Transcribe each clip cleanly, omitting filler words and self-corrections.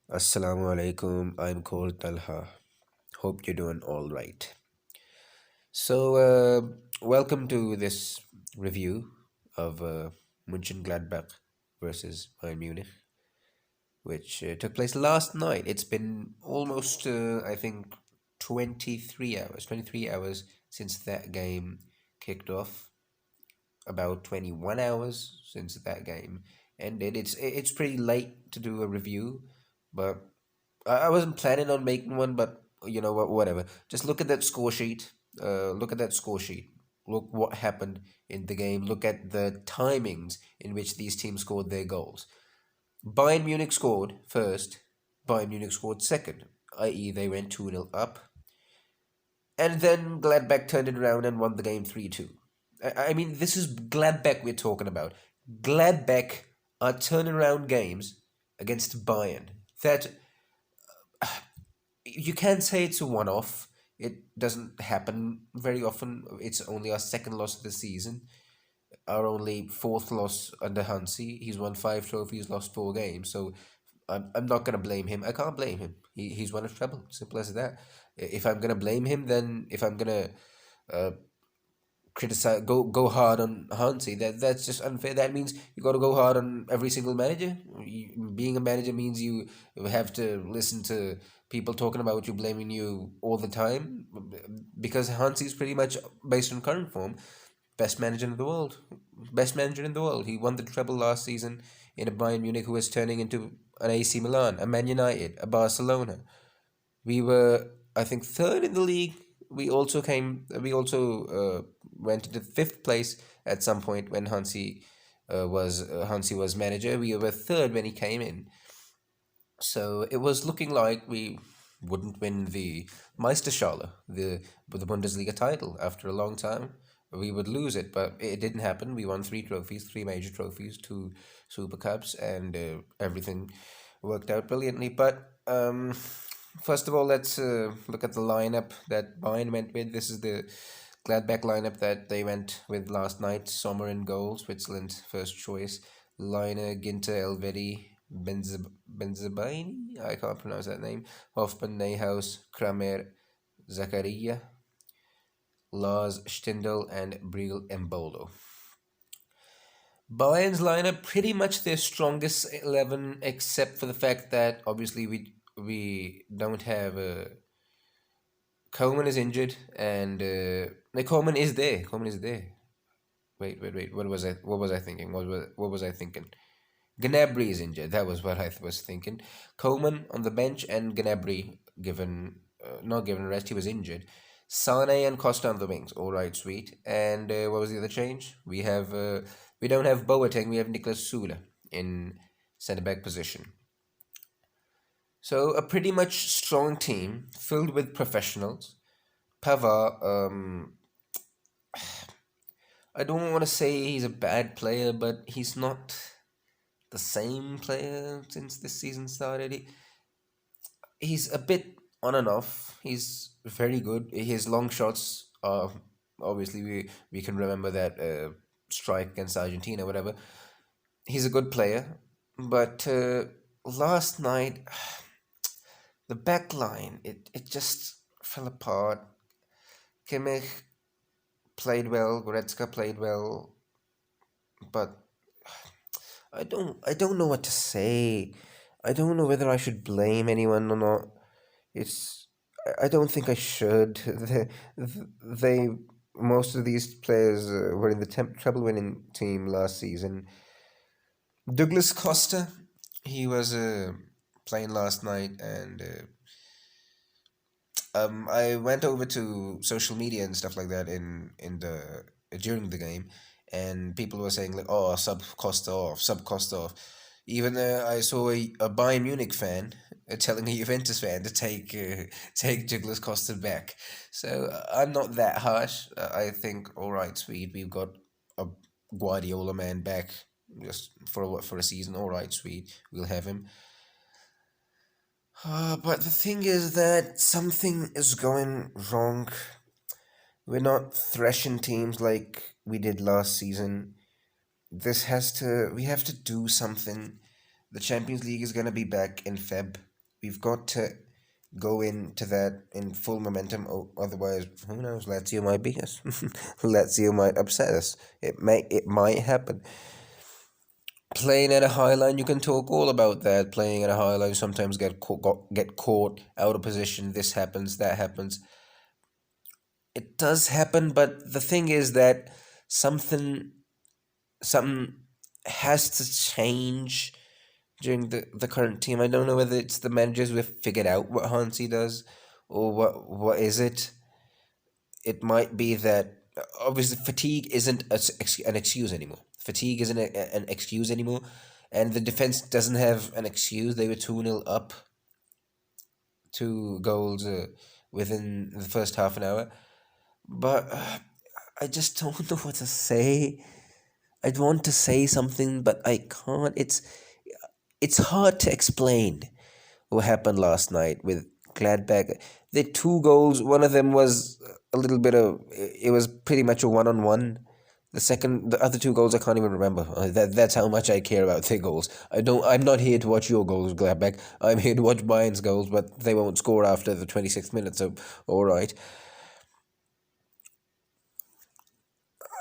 Assalamu alaikum. I'm called Talha. Hope you're doing all right. Welcome to this review of Gladbach versus Bayern Munich, which took place last night. It's been almost, I think, 23 hours since that game kicked off. About 21 hours since that game ended. It's pretty late to do a review, but I wasn't planning on making one, but you know what? Whatever. Just look at that score sheet. Look at that score sheet. Look what happened in the game. Look at the timings in which these teams scored their goals. Bayern Munich scored first. Bayern Munich scored second, i.e., they went 2-0 up. And then Gladbach turned it around and won the game 3-2. I mean, this is Gladbach we're talking about. Gladbach are turnaround games against Bayern. That you can say it's a one-off. It doesn't happen very often. It's only our second loss of the season. Our only fourth loss under Hansi. He's won 5 trophies, lost 4 games. So I'm not gonna blame him. I can't blame him. He's won a treble. Simple as that. If I'm gonna blame him, then if I'm gonna uh, criticize, go hard on Hansi, that's just unfair. That means you got to go hard on every single manager. Being a manager means you have to listen to people talking about you, blaming you all the time, because Hansi is pretty much, based on current form, best manager in the world. Best manager in the world. He won the treble last season in a Bayern Munich who was turning into an AC Milan, a Man United, a Barcelona. We were, I think, third in the league. We also went into fifth place at some point when Hansi was manager. We were third when he came in. So it was looking like we wouldn't win the Meisterschale, the Bundesliga title, after a long time. We would lose it, but it didn't happen. We won 3 trophies, 3 major trophies, 2 Super Cups, and everything worked out brilliantly. But first of all, let's look at the lineup that Bayern went with. This is the Gladbach lineup that they went with last night. Sommer in goal, Switzerland's first choice. Line, Ginter, Elvedi, Benzebaini, I can't pronounce that name. Hoffman, Neuhaus, Kramer, Zakaria, Lars Stindl, and Briel Embolo. Bayern's lineup pretty much their strongest 11, except for the fact that obviously we don't have Coleman is injured, and no, Coleman is there. Coleman is there. Wait. What was I thinking? What was I thinking? Gnabry is injured. That was what I was thinking. Coleman on the bench and Gnabry given not given a rest. He was injured. Sane and Costa on the wings. All right, sweet. And what was the other change? We don't have Boateng. We have Niklas Sula in centre back position. So a pretty much strong team filled with professionals. Pavard, I don't want to say he's a bad player, but he's not the same player since this season started. He's a bit on and off. He's very good. His long shots are, obviously, we can remember that strike against Argentina, whatever. He's a good player, but last night the back line, it just fell apart. Kimmich played well, Goretzka played well, but I don't know what to say. I don't know whether I should blame anyone or not. It's I don't think I should. They most of these players were in the treble winning team last season. Douglas Costa, he was playing last night, and I went over to social media and stuff like that in the during the game, and people were saying like, "Oh, sub Costa off." Even I saw a Bayern Munich fan telling a Juventus fan to take Douglas Costa back. So I'm not that harsh. I think, all right, sweet, we've got a Guardiola man back just for a season. All right, sweet, we'll have him. But the thing is that something is going wrong. We're not thrashing teams like we did last season. We have to do something. The Champions League is going to be back in Feb. we've got to go into that in full momentum. Otherwise, who knows? Lazio might beat us. Lazio might upset us. It might happen. Playing at a high line, you can talk all about that. Playing at a high line, sometimes get caught out of position. This happens, that happens. It does happen, but the thing is that something something has to change during the current team. I don't know whether it's the managers who have figured out what Hansi does, or what is it. It might be that obviously fatigue isn't an excuse anymore. Fatigue isn't an excuse anymore, and the defense doesn't have an excuse. They were 2-0 up, 2 goals within the first half an hour. But I just don't know what to say. I'd want to say something, but I can't. It's hard to explain what happened last night with Gladbach. The 2 goals, one of them was a little bit of, it was pretty much a one-on-one. The other 2 goals I can't even remember. That's how much I care about their goals. I'm not here to watch your goals, Gladbach. I'm here to watch Bayern's goals, but they won't score after the 26th minute, so all right.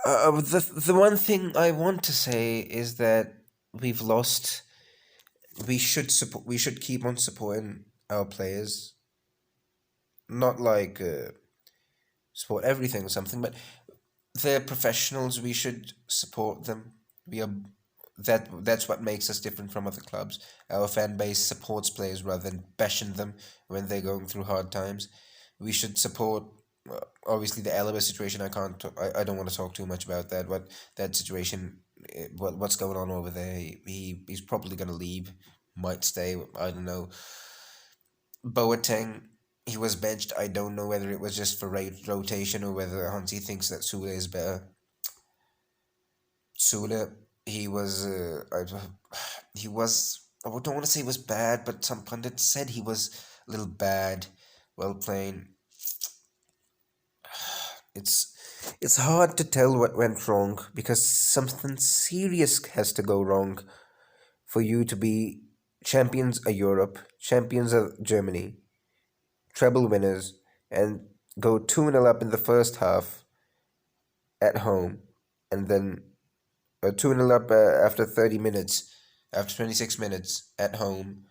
The one thing I want to say is that we've lost. We should keep on supporting our players, not like support everything or something, but they're professionals. We should support them. We are that's what makes us different from other clubs. Our fan base supports players rather than bashing them when they're going through hard times. We should support. Obviously, the Alaba situation. I don't want to talk too much about that. But that situation, what's going on over there? He's probably gonna leave. Might stay. I don't know. Boateng, he was benched. I don't know whether it was just for rotation or whether Hansi thinks that Sule is better. Sule, he was, he was. I don't want to say he was bad, but some pundits said he was a little bad. Well playing. It's it's hard to tell what went wrong because something serious has to go wrong for you to be champions of Europe, champions of Germany, treble winners, and go 2-0 up in the first half at home, and then 2-0 up after 30 minutes, after 26 minutes at home,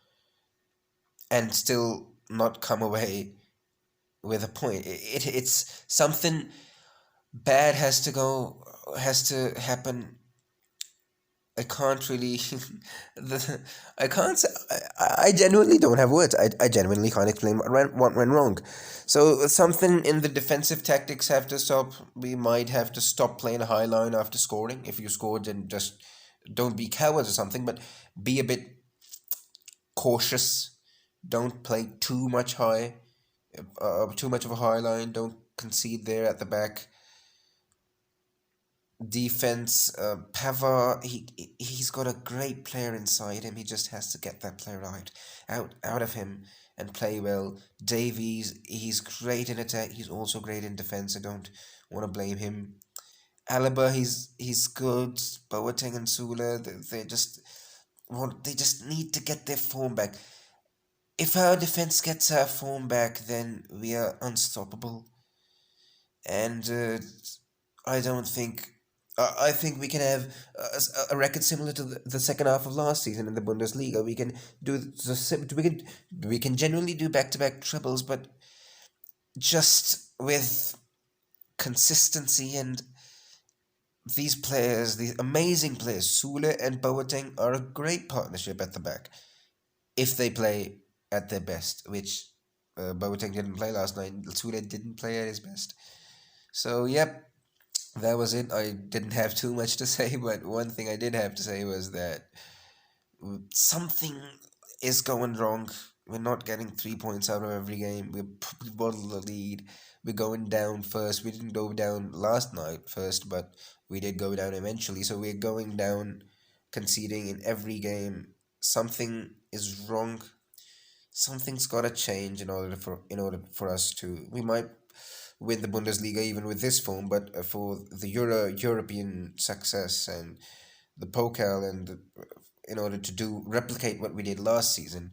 and still not come away with a point. It's something bad has to happen. I can't really. I can't say. I genuinely don't have words. I genuinely can't explain what went wrong. So something in the defensive tactics have to stop. We might have to stop playing a high line after scoring. If you scored, then just don't be cowards or something, but be a bit cautious. Don't play too much high, too much of a high line. Don't concede there at the back. Defense, Pavard, he's got a great player inside him. He just has to get that player out of him and play well. Davies, he's great in attack. He's also great in defense. I don't want to blame him. Alaba, he's good. Boateng and Sula, they just need to get their form back. If our defense gets our form back, then we are unstoppable. And I don't think. I think we can have a record similar to the second half of last season in the Bundesliga. We can do we can genuinely do back to back triples, but just with consistency and these players, these amazing players, Sule and Boateng are a great partnership at the back if they play at their best, which Boateng didn't play last night. Sule didn't play at his best. So, yep, that was it. I didn't have too much to say, but one thing I did have to say was that something is going wrong. We're not getting 3 points out of every game. We're bottled the lead. We're going down first. We didn't go down last night first, but we did go down eventually. So we're going down, conceding in every game. Something is wrong. Something's got to change in order for us to. We might win the Bundesliga even with this form, but for the European success and the Pokal, and in order to do replicate what we did last season,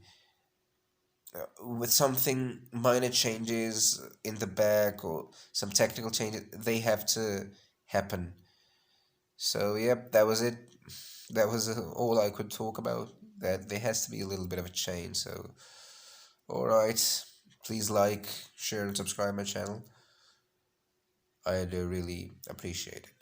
with something minor changes in the back or some technical changes, they have to happen. So yep, that was it. That was all I could talk about. That there has to be a little bit of a change. So all right, please like, share, and subscribe my channel. I do really appreciate it.